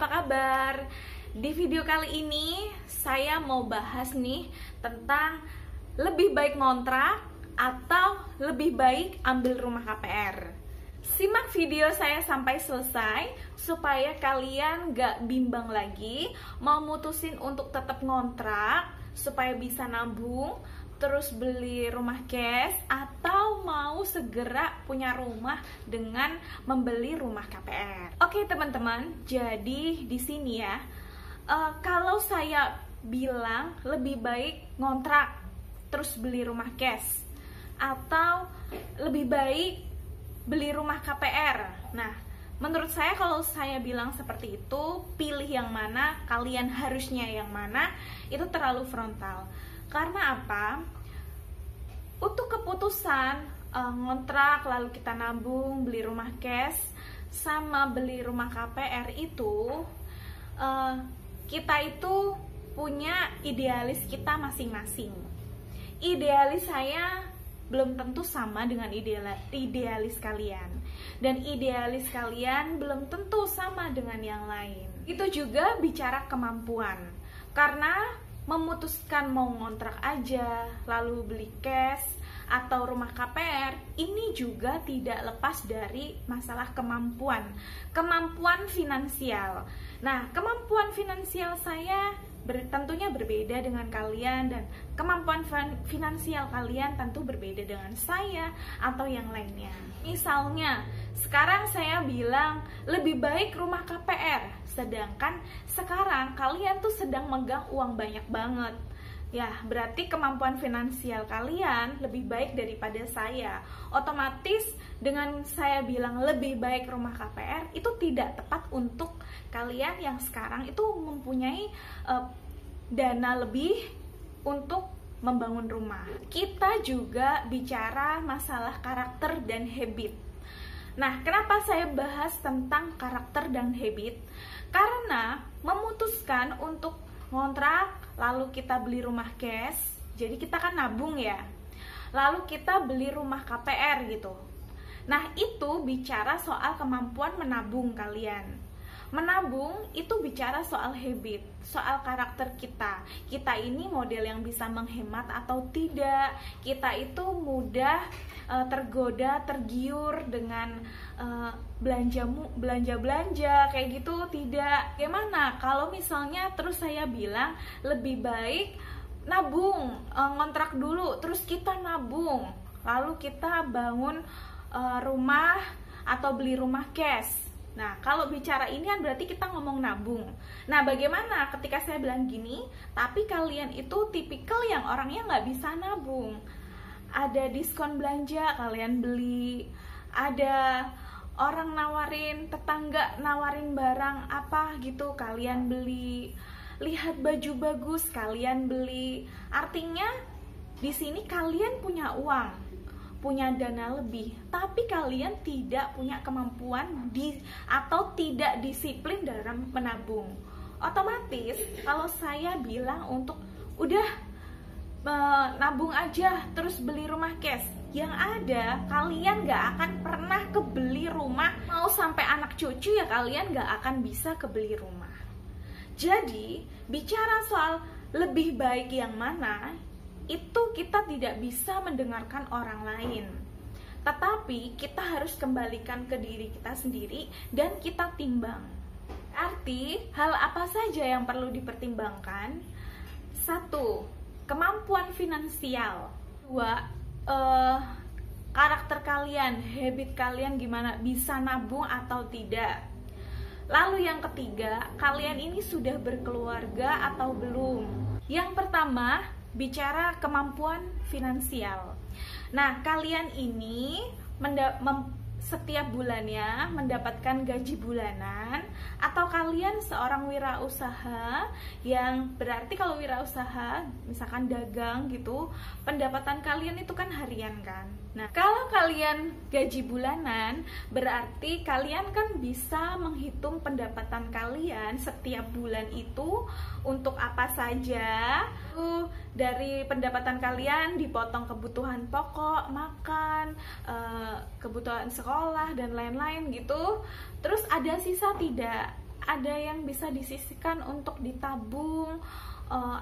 apa kabar? Di video kali ini saya mau bahas nih tentang lebih baik ngontrak atau lebih baik ambil rumah KPR. Simak video saya sampai selesai supaya kalian gak bimbang lagi mau mutusin untuk tetap ngontrak supaya bisa nabung terus beli rumah cash atau mau segera punya rumah dengan membeli rumah KPR. Oke teman-teman, jadi di sini ya, kalau saya bilang lebih baik ngontrak terus beli rumah cash atau lebih baik beli rumah KPR. Nah, menurut saya kalau saya bilang seperti itu, pilih yang mana, kalian harusnya yang mana, itu terlalu frontal. Karena apa? Untuk keputusan ngontrak lalu kita nabung beli rumah cash sama beli rumah KPR itu kita itu punya idealis kita masing-masing. Idealis saya belum tentu sama dengan idealis kalian, dan idealis kalian belum tentu sama dengan yang lain. Itu juga bicara kemampuan, karena memutuskan mau ngontrak aja lalu beli cash atau rumah KPR ini juga tidak lepas dari masalah kemampuan finansial. Nah, kemampuan finansial saya tentunya berbeda dengan kalian, dan kemampuan finansial kalian tentu berbeda dengan saya atau yang lainnya. Misalnya, sekarang saya bilang lebih baik rumah KPR, sedangkan sekarang kalian tuh sedang megang uang banyak banget. Ya, berarti kemampuan finansial kalian lebih baik daripada saya. Otomatis dengan saya bilang lebih baik rumah KPR, itu tidak tepat untuk kalian yang sekarang itu mempunyai dana lebih untuk membangun rumah. Kita juga bicara masalah karakter dan habit. Nah, kenapa saya bahas tentang karakter dan habit? Karena memutuskan untuk ngontrak, lalu kita beli rumah cash, jadi kita kan nabung ya, lalu kita beli rumah KPR gitu. Nah, itu bicara soal kemampuan menabung kalian. Menabung itu bicara soal habit, soal karakter kita. Kita ini model yang bisa menghemat atau tidak. Kita itu mudah tergoda, tergiur dengan belanja kayak gitu, tidak. Gimana kalau misalnya terus saya bilang lebih baik nabung, ngontrak dulu, terus kita nabung, lalu kita bangun rumah atau beli rumah cash. Nah, kalau bicara ini kan berarti kita ngomong nabung. Nah, bagaimana ketika saya bilang gini, tapi kalian itu tipikal yang orangnya nggak bisa nabung. Ada diskon belanja, kalian beli. Ada orang nawarin, tetangga nawarin barang apa gitu, kalian beli. Lihat baju bagus, kalian beli. Artinya, di sini kalian punya uang, punya dana lebih, tapi kalian tidak punya kemampuan atau tidak disiplin dalam menabung. Otomatis kalau saya bilang untuk udah nabung aja terus beli rumah cash, yang ada kalian gak akan pernah kebeli rumah. Mau sampai anak cucu ya kalian gak akan bisa kebeli rumah. Jadi bicara soal lebih baik yang mana, itu kita tidak bisa mendengarkan orang lain, tetapi kita harus kembalikan ke diri kita sendiri dan kita timbang. Arti hal apa saja yang perlu dipertimbangkan? 1. Kemampuan finansial. 2. Karakter kalian, habit kalian gimana, bisa nabung atau tidak. Lalu yang ketiga, kalian ini sudah berkeluarga atau belum. Yang pertama, bicara kemampuan finansial. Nah, kalian ini setiap bulannya mendapatkan gaji bulanan, atau kalian seorang wirausaha, yang berarti kalau wirausaha misalkan dagang gitu, pendapatan kalian itu kan harian kan. Nah, kalau kalian gaji bulanan, berarti kalian kan bisa menghitung pendapatan kalian setiap bulan itu untuk apa saja. Dari pendapatan kalian dipotong kebutuhan pokok, makan, kebutuhan sekolah dan lain-lain gitu. Terus ada sisa tidak? ada yang bisa disisihkan untuk ditabung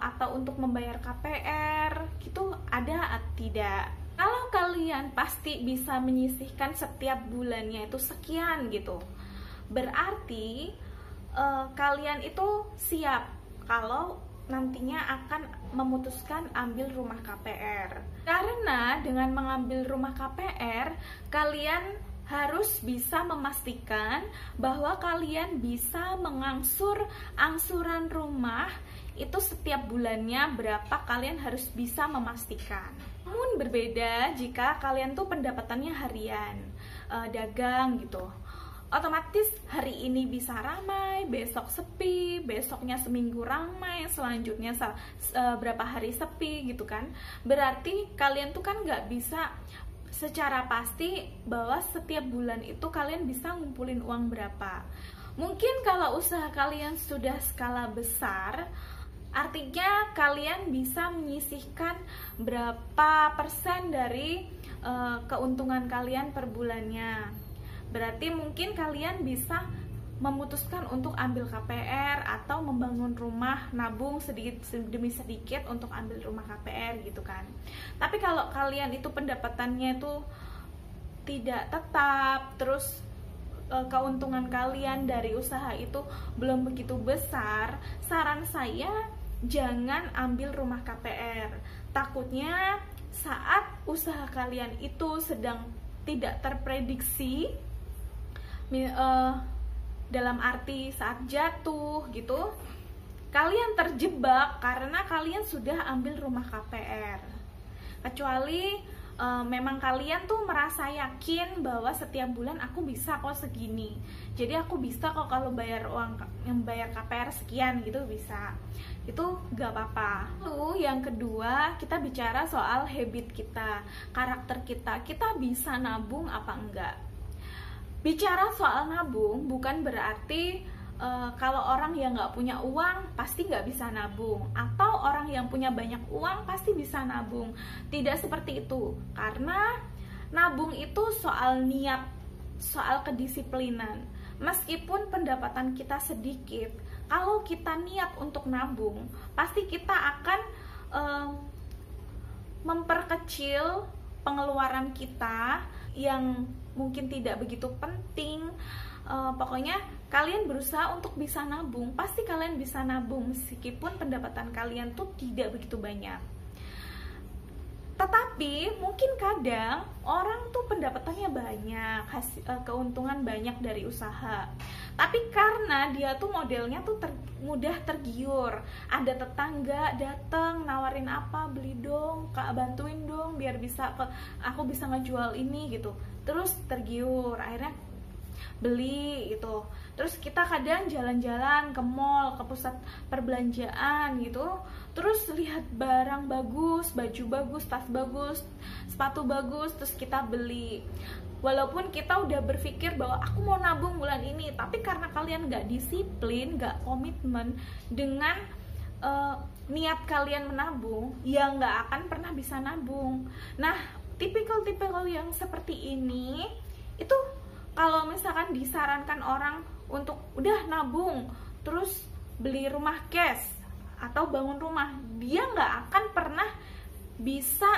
atau untuk membayar KPR gitu, ada atau tidak? Kalau kalian pasti bisa menyisihkan setiap bulannya itu sekian gitu, berarti kalian itu siap kalau nantinya akan memutuskan ambil rumah KPR. Karena dengan mengambil rumah KPR, kalian harus bisa memastikan bahwa kalian bisa mengangsur angsuran rumah itu setiap bulannya berapa, kalian harus bisa memastikan. Namun berbeda jika kalian tuh pendapatannya harian, dagang gitu. Otomatis hari ini bisa ramai, besok sepi, besoknya seminggu ramai, selanjutnya berapa hari sepi gitu kan. Berarti kalian tuh kan nggak bisa secara pasti bahwa setiap bulan itu kalian bisa ngumpulin uang berapa. Mungkin kalau usaha kalian sudah skala besar, artinya kalian bisa menyisihkan berapa persen dari keuntungan kalian per bulannya. Berarti mungkin kalian bisa memutuskan untuk ambil KPR atau membangun rumah, nabung sedikit demi sedikit untuk ambil rumah KPR gitu kan. Tapi kalau kalian itu pendapatannya itu tidak tetap, terus keuntungan kalian dari usaha itu belum begitu besar, saran saya jangan ambil rumah KPR. Takutnya saat usaha kalian itu sedang tidak terprediksi, dalam arti saat jatuh gitu, kalian terjebak karena kalian sudah ambil rumah KPR. Kecuali memang kalian tuh merasa yakin bahwa setiap bulan aku bisa kok segini, jadi aku bisa kok kalau bayar KPR sekian gitu, bisa, itu gak apa-apa. Lalu yang kedua, kita bicara soal habit kita, karakter kita bisa nabung apa enggak. Bicara soal nabung bukan berarti kalau orang yang nggak punya uang pasti nggak bisa nabung, atau orang yang punya banyak uang pasti bisa nabung. Tidak seperti itu, karena nabung itu soal niat, soal kedisiplinan. Meskipun pendapatan kita sedikit, kalau kita niat untuk nabung, pasti kita akan memperkecil pengeluaran kita yang mungkin tidak begitu penting. Pokoknya kalian berusaha untuk bisa nabung, pasti kalian bisa nabung meskipun pendapatan kalian tuh tidak begitu banyak. Tetapi mungkin kadang orang tuh pendapatannya banyak, keuntungan banyak dari usaha, tapi karena dia tuh modelnya tuh mudah tergiur. Ada tetangga datang nawarin apa, beli dong kak, bantuin dong biar aku bisa ngejual ini gitu, terus tergiur, akhirnya beli gitu. Terus kita kadang jalan-jalan ke mall, ke pusat perbelanjaan gitu, terus lihat barang bagus, baju bagus, tas bagus, sepatu bagus, terus kita beli. Walaupun kita udah berpikir bahwa aku mau nabung bulan ini, tapi karena kalian gak disiplin, gak komitmen dengan niat kalian menabung, ya gak akan pernah bisa nabung. Nah, tipikal-tipikal yang seperti ini itu kalau misalkan disarankan orang untuk udah nabung terus beli rumah cash atau bangun rumah, dia nggak akan pernah bisa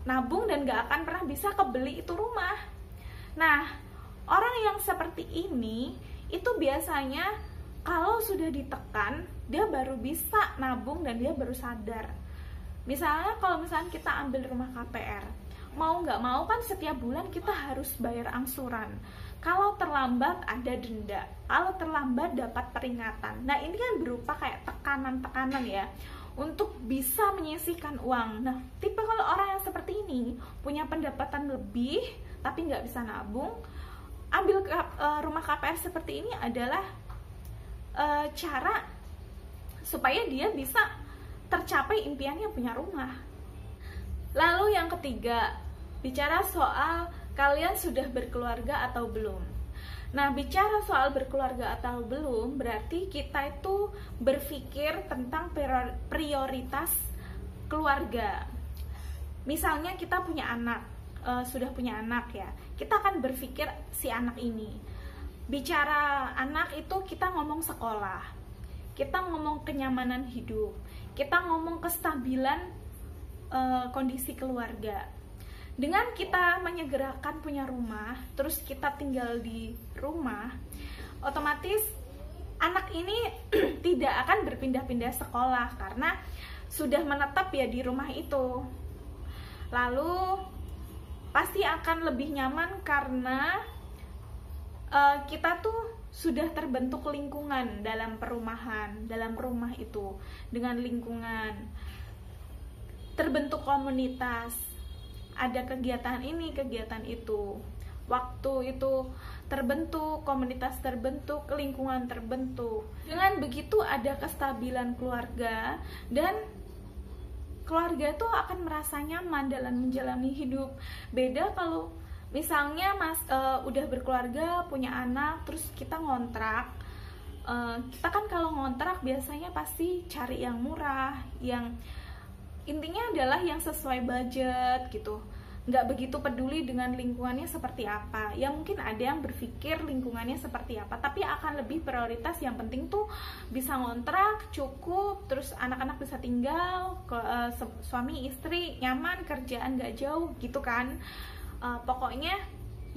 nabung dan nggak akan pernah bisa kebeli itu rumah. Nah, orang yang seperti ini itu biasanya kalau sudah ditekan, dia baru bisa nabung dan dia baru sadar. Misalnya kalau misalnya kita ambil rumah KPR, mau nggak mau kan setiap bulan kita harus bayar angsuran. Kalau terlambat ada denda, kalau terlambat dapat peringatan. Nah, ini kan berupa kayak tekanan-tekanan ya untuk bisa menyisihkan uang. Nah, tipe kalau orang yang seperti ini punya pendapatan lebih tapi nggak bisa nabung, ambil rumah KPR seperti ini adalah cara supaya dia bisa tercapai impiannya punya rumah. Lalu yang ketiga, bicara soal kalian sudah berkeluarga atau belum. Nah, bicara soal berkeluarga atau belum, berarti kita itu berpikir tentang prioritas keluarga. Misalnya kita punya anak, sudah punya anak ya, kita akan berpikir si anak ini, bicara anak itu kita ngomong sekolah, kita ngomong kenyamanan hidup, kita ngomong kestabilan kondisi keluarga. Dengan kita menyegerakan punya rumah, terus kita tinggal di rumah, otomatis anak ini tidak akan berpindah-pindah sekolah karena sudah menetap ya di rumah itu. Lalu pasti akan lebih nyaman karena kita tuh sudah terbentuk lingkungan dalam perumahan, dalam rumah itu, dengan lingkungan, terbentuk komunitas, ada kegiatan ini, kegiatan itu, waktu itu terbentuk, komunitas terbentuk, lingkungan terbentuk. Dengan begitu ada kestabilan keluarga, dan keluarga itu akan merasa nyaman dalam menjalani hidup. Beda kalau misalnya udah berkeluarga, punya anak, terus kita ngontrak. Kita kan kalau ngontrak biasanya pasti cari yang murah, yang intinya adalah yang sesuai budget gitu. Nggak begitu peduli dengan lingkungannya seperti apa. Ya mungkin ada yang berpikir lingkungannya seperti apa, tapi akan lebih prioritas yang penting tuh bisa ngontrak, cukup, terus anak-anak bisa tinggal, suami istri nyaman, kerjaan nggak jauh gitu kan. Pokoknya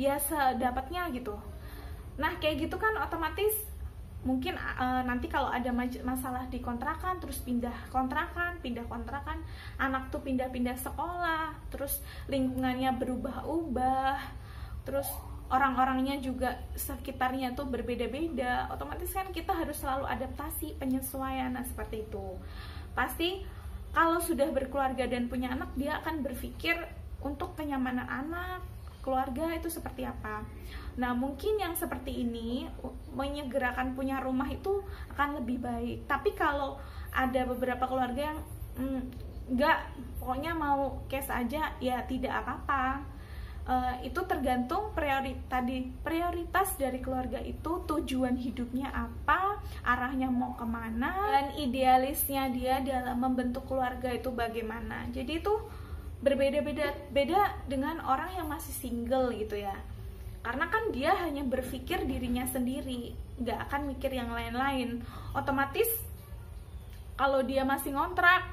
ya sedapatnya gitu. Nah kayak gitu kan otomatis mungkin nanti kalau ada masalah di kontrakan, terus pindah kontrakan, anak tuh pindah-pindah sekolah, terus lingkungannya berubah-ubah, terus orang-orangnya juga sekitarnya tuh berbeda-beda, otomatis kan kita harus selalu adaptasi, penyesuaian. Nah seperti itu. Pasti kalau sudah berkeluarga dan punya anak, dia akan berpikir untuk kenyamanan anak, keluarga itu seperti apa. Nah mungkin yang seperti ini menyegerakan punya rumah itu akan lebih baik. Tapi kalau ada beberapa keluarga yang enggak, pokoknya mau cash aja, ya tidak apa-apa. Itu tergantung prioritas dari keluarga itu, tujuan hidupnya apa, arahnya mau kemana, dan idealisnya dia dalam membentuk keluarga itu bagaimana. Jadi itu berbeda-beda dengan orang yang masih single gitu ya. Karena kan dia hanya berpikir dirinya sendiri, nggak akan mikir yang lain-lain. Otomatis kalau dia masih ngontrak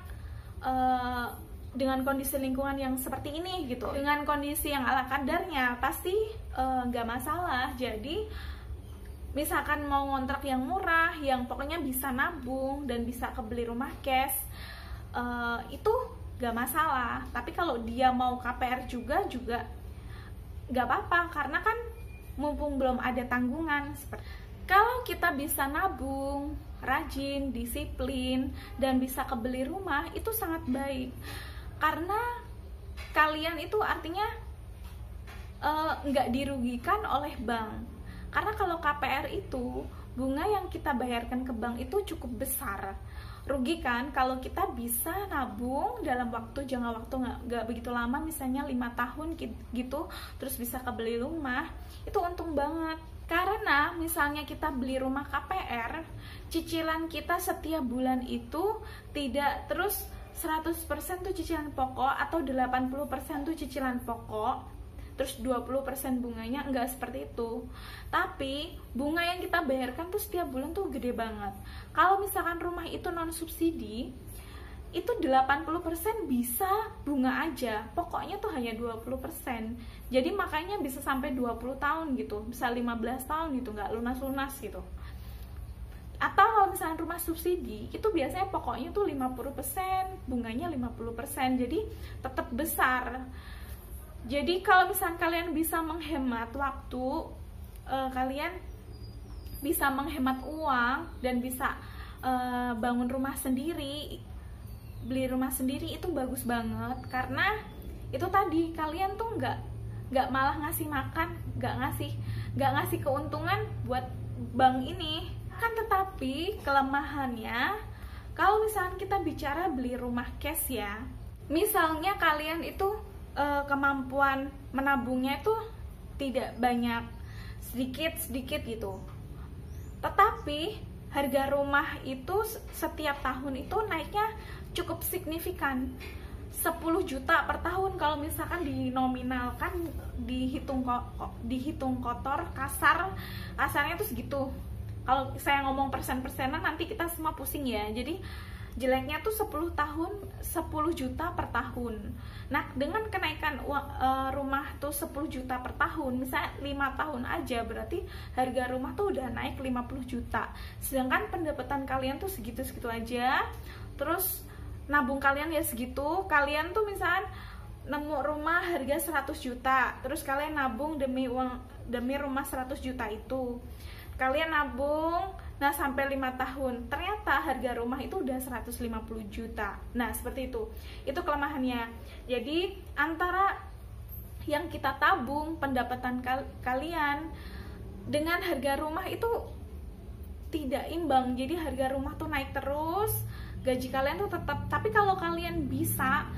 dengan kondisi lingkungan yang seperti ini gitu, dengan kondisi yang ala kadarnya, pasti nggak masalah. Jadi misalkan mau ngontrak yang murah, yang pokoknya bisa nabung dan bisa kebeli rumah cash, itu nggak masalah. Tapi kalau dia mau KPR juga nggak apa-apa, karena kan mumpung belum ada tanggungan. Kalau kita bisa nabung, rajin, disiplin, dan bisa kebeli rumah, itu sangat baik. Karena kalian itu artinya nggak dirugikan oleh bank. Karena kalau KPR itu, bunga yang kita bayarkan ke bank itu cukup besar. Rugi kan kalau kita bisa nabung dalam jangka waktu nggak begitu lama, misalnya 5 tahun gitu, terus bisa kebeli rumah, itu untung banget. Karena misalnya kita beli rumah KPR, cicilan kita setiap bulan itu tidak terus 100% tuh cicilan pokok, atau 80% tuh cicilan pokok, terus 20% bunganya, enggak seperti itu. Tapi bunga yang kita bayarkan tuh setiap bulan tuh gede banget. Kalau misalkan rumah itu non subsidi, itu 80% bisa bunga aja, pokoknya tuh hanya 20%. Jadi makanya bisa sampai 20 tahun gitu, bisa 15 tahun gitu, nggak lunas-lunas gitu. Atau kalau misalkan rumah subsidi, itu biasanya pokoknya tuh 50%, bunganya 50%, jadi tetap besar. Jadi kalau misalkan kalian bisa menghemat waktu, kalian bisa menghemat uang dan bisa bangun rumah sendiri, beli rumah sendiri, itu bagus banget. Karena itu tadi, kalian tuh nggak malah ngasih makan, nggak ngasih keuntungan buat bank ini kan. Tetapi kelemahannya, kalau misalkan kita bicara beli rumah cash ya, misalnya kalian itu kemampuan menabungnya itu tidak banyak, sedikit gitu, tetapi harga rumah itu setiap tahun itu naiknya cukup signifikan. 10 juta per tahun kalau misalkan dinominalkan, dihitung kotor, kasarnya tuh segitu. Kalau saya ngomong persen-persenan nanti kita semua pusing ya. Jadi jeleknya tuh 10 juta per tahun. Nah, dengan kenaikan rumah tuh 10 juta per tahun, misalnya 5 tahun aja, berarti harga rumah tuh udah naik 50 juta. Sedangkan pendapatan kalian tuh segitu-segitu aja. Terus nabung kalian ya segitu. Kalian tuh misalnya nemu rumah harga 100 juta, terus kalian nabung demi rumah 100 juta itu. Kalian nabung, nah sampai 5 tahun, ternyata harga rumah itu udah 150 juta. Nah, seperti itu. Itu kelemahannya. Jadi, antara yang kita tabung, pendapatan kalian, dengan harga rumah itu tidak imbang. Jadi, harga rumah tuh naik terus, gaji kalian tuh tetap. Tapi kalau kalian bisa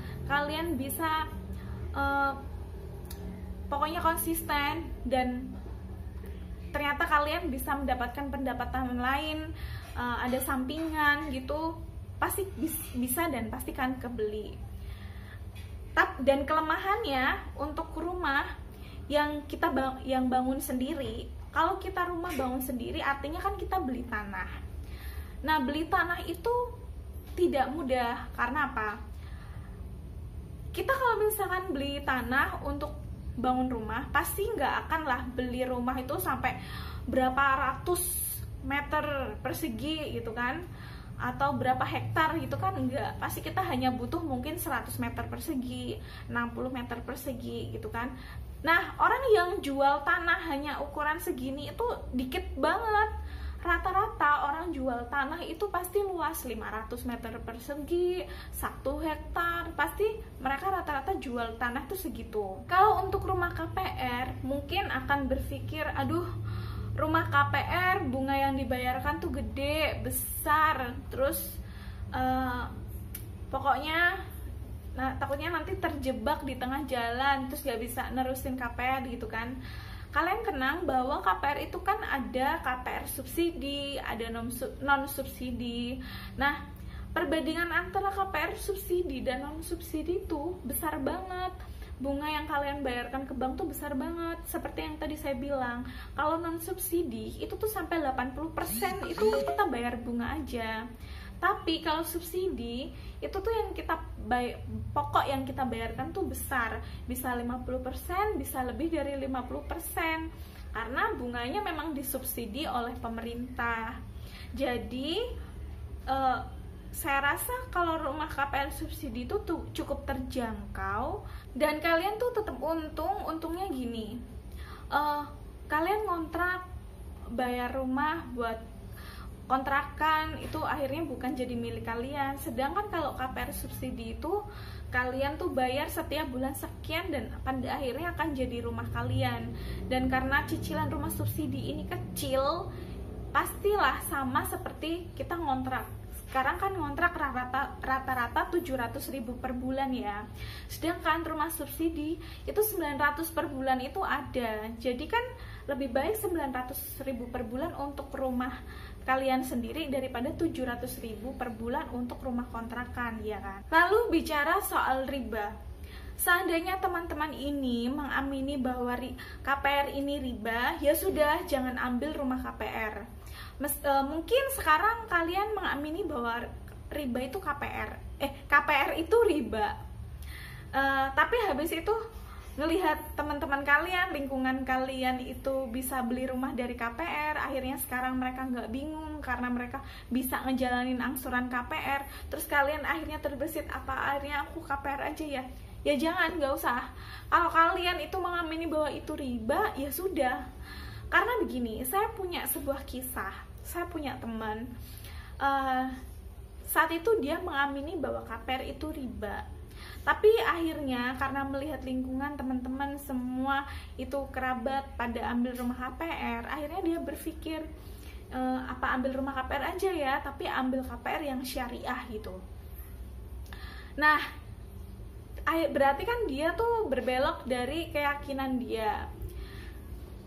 pokoknya konsisten dan ternyata kalian bisa mendapatkan pendapatan lain, ada sampingan gitu, pasti bisa dan pasti kan kebeli. Dan kelemahannya untuk rumah yang bangun sendiri, kalau kita rumah bangun sendiri artinya kan kita beli tanah. Nah, beli tanah itu tidak mudah. Karena apa? Kita kalau misalkan beli tanah untuk bangun rumah, pasti nggak akan lah beli rumah itu sampai berapa ratus meter persegi gitu kan, atau berapa hektar gitu kan, enggak. Pasti kita hanya butuh mungkin 100 meter persegi, 60 meter persegi gitu kan. Nah, orang yang jual tanah hanya ukuran segini itu dikit banget. Rata-rata orang jual tanah itu pasti luas 500 meter persegi, 1 hektar, pasti mereka rata-rata jual tanah itu segitu. Kalau untuk rumah KPR mungkin akan berpikir, aduh, rumah KPR bunga yang dibayarkan tuh gede, besar, terus pokoknya takutnya nanti terjebak di tengah jalan, terus gak bisa nerusin KPR gitu kan. Kalian kenang bahwa KPR itu kan ada KPR subsidi, ada non subsidi. Nah, perbandingan antara KPR subsidi dan non subsidi itu besar banget. Bunga yang kalian bayarkan ke bank tuh besar banget. Seperti yang tadi saya bilang, kalau non subsidi itu tuh sampai 80% itu kita bayar bunga aja. Tapi kalau subsidi itu tuh yang pokok yang kita bayarkan tuh besar, bisa 50%, bisa lebih dari 50%, karena bunganya memang disubsidi oleh pemerintah. Jadi saya rasa kalau rumah KPR subsidi itu tuh cukup terjangkau dan kalian tuh tetap untungnya gini, kalian ngontrak, bayar rumah buat kontrakan itu akhirnya bukan jadi milik kalian. Sedangkan kalau KPR subsidi itu kalian tuh bayar setiap bulan sekian dan pada akhirnya akan jadi rumah kalian. Dan karena cicilan rumah subsidi ini kecil, pastilah sama seperti kita ngontrak. Sekarang kan ngontrak rata-rata 700.000 per bulan ya. Sedangkan rumah subsidi itu 900 per bulan itu ada. Jadi kan lebih baik 900.000 per bulan untuk rumah kalian sendiri daripada 700.000 per bulan untuk rumah kontrakan, ya kan? Lalu bicara soal riba. Seandainya teman-teman ini mengamini bahwa KPR ini riba, ya sudah, jangan ambil rumah KPR. Mungkin sekarang kalian mengamini bahwa riba itu KPR itu riba. Tapi habis itu ngelihat teman-teman kalian, lingkungan kalian itu bisa beli rumah dari KPR, akhirnya sekarang mereka nggak bingung karena mereka bisa ngejalanin angsuran KPR. Terus kalian akhirnya terbesit, apa akhirnya aku KPR aja ya? Ya jangan, nggak usah. Kalau kalian itu mengamini bahwa itu riba, ya sudah. Karena begini, saya punya sebuah kisah. Saya punya teman, saat itu dia mengamini bahwa KPR itu riba. Tapi akhirnya karena melihat lingkungan teman-teman semua itu kerabat pada ambil rumah KPR, akhirnya dia berpikir, apa ambil rumah KPR aja ya, tapi ambil KPR yang syariah gitu. Nah, berarti kan dia tuh berbelok dari keyakinan dia.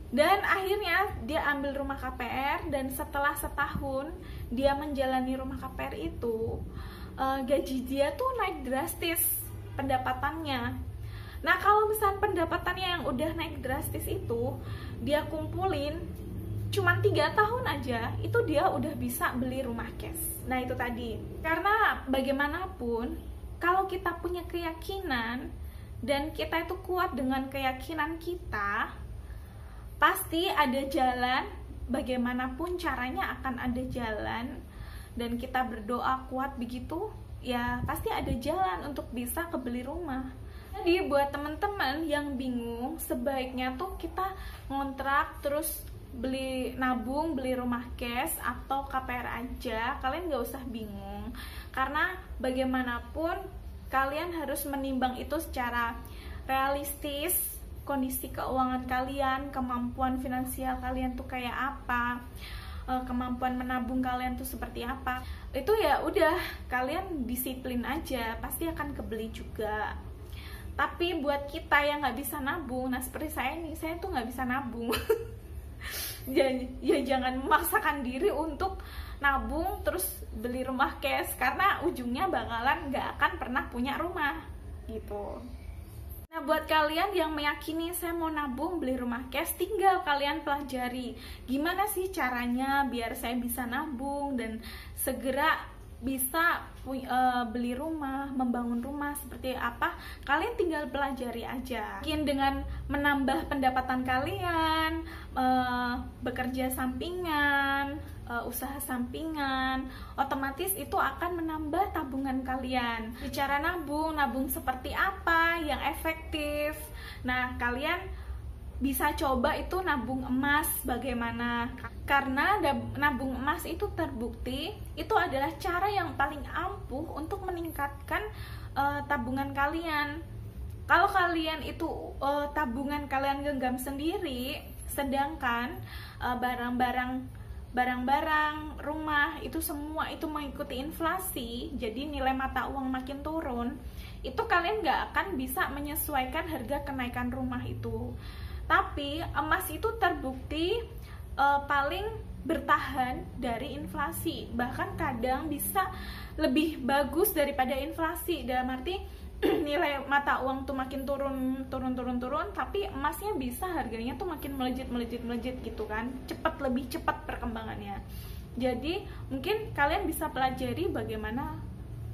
Dan akhirnya dia ambil rumah KPR, dan setelah setahun dia menjalani rumah KPR itu, gaji dia tuh naik drastis. pendapatannya. Nah, kalau misalnya pendapatannya yang udah naik drastis itu, dia kumpulin cuman 3 tahun aja, itu dia udah bisa beli rumah cash. Nah, itu tadi. Karena bagaimanapun, kalau kita punya keyakinan dan kita itu kuat dengan keyakinan kita, pasti ada jalan. Bagaimanapun caranya akan ada jalan. Dan kita berdoa kuat begitu, ya pasti ada jalan untuk bisa kebeli rumah. Jadi buat teman-teman yang bingung, sebaiknya tuh kita ngontrak terus nabung, beli rumah cash atau KPR aja. Kalian gak usah bingung, karena bagaimanapun kalian harus menimbang itu secara realistis, kondisi keuangan kalian, kemampuan finansial kalian tuh kayak apa, kemampuan menabung kalian tuh seperti apa. Itu ya udah, kalian disiplin aja, pasti akan kebeli juga. Tapi buat kita yang nggak bisa nabung, nah seperti saya nih, saya tuh nggak bisa nabung. Ya jangan memaksakan diri untuk nabung terus beli rumah cash, karena ujungnya bakalan nggak akan pernah punya rumah gitu. Nah, buat kalian yang meyakini saya mau nabung beli rumah cash, tinggal kalian pelajari gimana sih caranya biar saya bisa nabung dan segera bisa beli rumah, membangun rumah seperti apa. Kalian tinggal pelajari aja. Mungkin dengan menambah pendapatan kalian, bekerja sampingan, usaha sampingan, otomatis itu akan menambah tabungan kalian. Bicara nabung seperti apa yang efektif. Nah, kalian bisa coba itu nabung emas bagaimana, karena nabung emas itu terbukti itu adalah cara yang paling ampuh untuk meningkatkan tabungan kalian. Kalau kalian itu tabungan kalian genggam sendiri, sedangkan barang-barang rumah itu semua itu mengikuti inflasi, jadi nilai mata uang makin turun, itu kalian nggak akan bisa menyesuaikan harga kenaikan rumah itu. Tapi emas itu terbukti paling bertahan dari inflasi, bahkan kadang bisa lebih bagus daripada inflasi. Dalam arti nilai mata uang tuh makin turun, tapi emasnya bisa harganya tuh makin melejit gitu kan, lebih cepat perkembangannya. Jadi mungkin kalian bisa pelajari bagaimana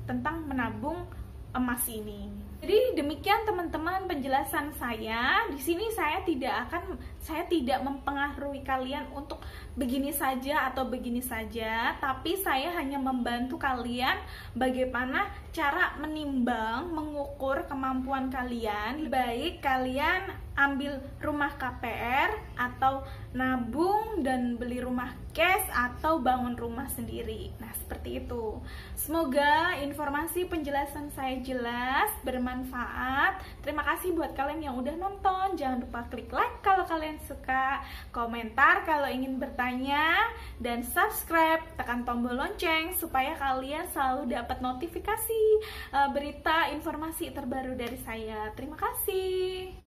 tentang menabung emas ini. Jadi demikian teman-teman penjelasan saya. Di sini saya tidak mempengaruhi kalian untuk begini saja atau begini saja, tapi saya hanya membantu kalian bagaimana cara menimbang, mengukur kemampuan kalian. Baik kalian ambil rumah KPR atau nabung dan beli rumah cash atau bangun rumah sendiri. Nah, seperti itu. Semoga informasi penjelasan saya jelas, bermanfaat. Terima kasih buat kalian yang udah nonton. Jangan lupa klik like kalau kalian suka, komentar kalau ingin bertanya, dan subscribe, tekan tombol lonceng supaya kalian selalu dapat notifikasi berita informasi terbaru dari saya. Terima kasih.